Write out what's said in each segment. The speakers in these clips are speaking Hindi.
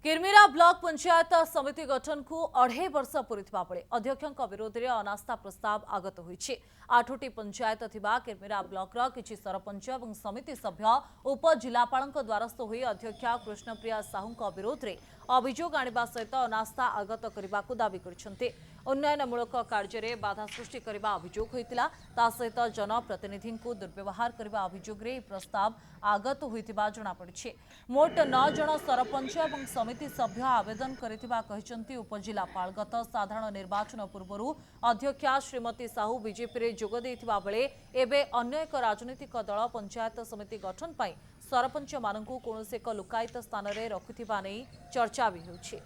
किरमिरा ब्लॉक पंचायत समिति गठन को 2.5 वर्ष पूरी अध्यक्ष विरोध में अनास्था प्रस्ताव आगत होइछि। 8टी पंचायत थिबा किरमिरा ब्लॉक किछि सरपंच और समिति सभ्य उपजिलापाल द्वारस्थ हुई अध्यक्ष कृष्णप्रिया साहू विरोध में अभियोग आनिबा सहित अनास्था आगत करने को दावी करछन्ते। उन्नयनमूलक कार्य में बाधा सृष्टि करने अभियोग होइतिला, ता सहित जनप्रतिनिधि को दुर्व्यवहार करने अभियोग रे प्रस्ताव आगत होइतिबा जणा पड़िछि। मोट 9 जन सरपंच और समिति सभ्य आवेदन करिथिबा कहिसंती उपजिलापाल। गत साधारण निर्वाचन पूर्व अध्यक्षा श्रीमती साहू बीजेपी रे जोग देथिबा बेले एबे अन्य एक राजनीतिक दल पंचायत समिति गठन पई सरपंच मानकु कोनोसी एक लुकायित स्थान रे रखुथिबा नै चर्चा भी होछि।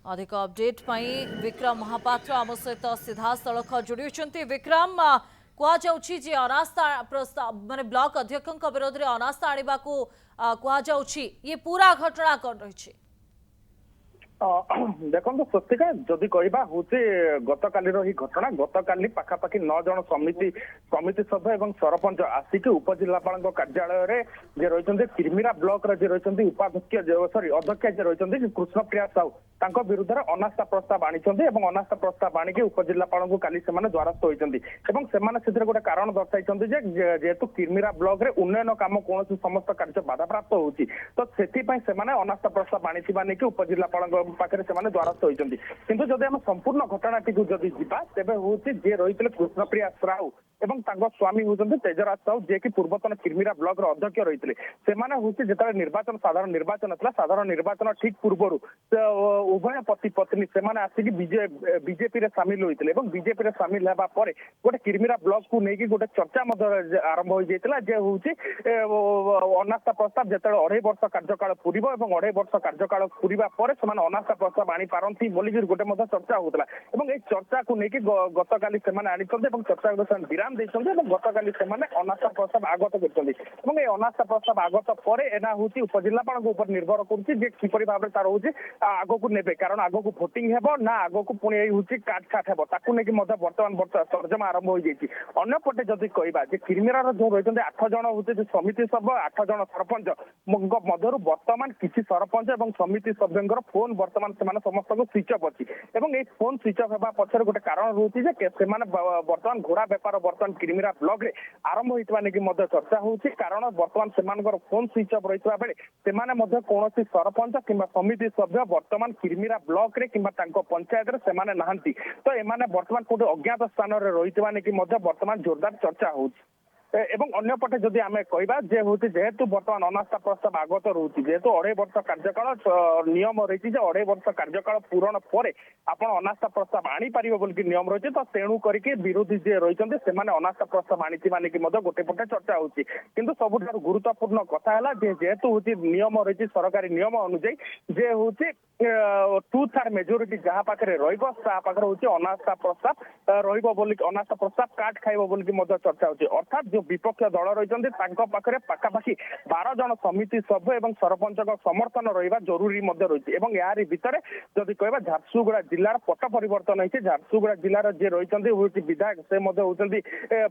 अधिक अपडेट पई विक्रम महापात्र आम सहित सीधा सड़क जोड़ी होछंती। विक्रम, कहुछि जे अनास्था प्रस्ताव माने ब्लॉक अध्यक्ष विरोध में अनास्था आने को कहुछि, ये पूरा घटना कौन रही? देखो सत्यका जदि कहवा हूँ गत काली घटना गत काली पाखापाखि 9 जन समिति सभ्य और सरपंच आसिक उपजिलापाल कार्यालय जे रही किरमिरा ब्लॉक रे रही उपाध्यक्ष सॉरी अध्यक्ष जे रही कृष्णप्रिया साहू तांको विरुद्ध अनास्था प्रस्ताव आनी अनास्था प्रस्ताव आणिक उपजिलापाल को काली से द्वारस्थ होती गोटे कारण दर्शाई जेहेतु किरमिरा ब्लॉक रे उन्नयन काम कौन समस्त कार्य बाधाप्राप्त होती तो से अनास्था प्रस्ताव आनी उपजिलापाल पाखे से द्वारस्थ होती। किंतु जदि आम संपूर्ण घटनाटी को जदि जीवा तेबे होची जे रही कृष्णप्रिया साहू एवं स्वामी होती तेजराज साहू जे कि पूर्वतन किरमिरा ब्लॉक अध्यक्ष रही से निर्वाचन साधारण निर्वाचन ठीक पूर्व उभय पति पत्नी से आसिक बीजेपी रे सामिल होते बीजेपी रे सामिल होगा गोटे किरमिरा ब्लॉक को लेकिन गोटे चर्चा आरंभ हो जाता जे हूँ अनास्था प्रस्ताव जो 2.5 वर्ष कार्यकाल पूरी और 2.5 वर्ष कार्यकाल पूरा अनास्था प्रस्ताव आनी पारती बोलिक गोटे चर्चा होता है। चर्चा को लेकिन गत काली आनी चर्चा विराम देते गत काली अनास्था प्रस्ताव आगत कर अनास्था प्रस्ताव आगत पर एना हूँ उपजिलापाल निर्भर कर भाव तार हूँ आग को ने कारण आग को भोटिंग हेब ना आग को पुणी हूँ काट छाट हेब ताकू लेकिन बर्तमान तर्जमा आरंभ हो जाती। अन्यपटे जदि कहवा किरमिरा जो रही 8 जन हूँ समिति सभ्य 8 जन सरपंच मध्य वर्तमान किसी सरपंच और समिति सभ्य फोन वर्तमान समस्त को स्विच अफ अच्छी फोन स्विच अफ होगा पक्ष गोटे कारण रोचे वर्तमान घोड़ा बेपार वर्तमान किरमिरा ब्लॉक रे आरंभ होता नहीं चर्चा होती कारण वर्तमान से फोन स्विच अफ रही बेले कौन सरपंच कि समिति सभ्य वर्तमान किरमिरा ब्लॉक रे कि पंचायत रे सेमाने नहांती तो एमाने वर्तमान कोटे अज्ञात स्थान रे रहितबा नेकी वर्तमान जोरदार चर्चा होची। एवं अन्यपटे जदि आम कहवा जेहेतु बर्तमान अनास्था प्रस्ताव आगत रोचे जेहेतु 2.5 वर्ष कार्यकाल नियम रही 2.5 वर्ष कार्यकाल पूरण पर आप अनास्था प्रस्ताव आनीपर बोल नियम रही तो तेणु करके विरोधी जे रही अनास्था प्रस्ताव आनी गोटे पटे चर्चा होती किंतु सब गुरुत्वपूर्ण कथा है जेहेतु हूँ नियम रही सरकारी नियम अनुजाई जे हूँ 2/3 मेजोरिटी जहाँ पाखे रहा हूँ अनास्था प्रस्ताव रनास्था प्रस्ताव काट खाइब बोल चर्चा होती अर्थात जो विपक्ष दल रही पाखापाखि 12 जन समिति सभ्य और सरपंच समर्थन रहा जरूरी रही यार भितर जदि कहवा झारसुगुड़ा जिलार पट परिवर्तन होती झारसुगुड़ा जिलार जे रही विधायक से होती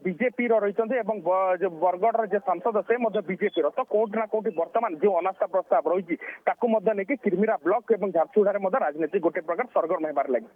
बीजेपी रही बरगढ़ जे सांसद से बीजेपी तो कौटि ना कौटि वर्तमान जो अनास्था प्रस्ताव रही किरमिरा ब्लॉक और झारसुगुड़ा राजनीति गोटे प्रकार सरगर्म होबार लगी।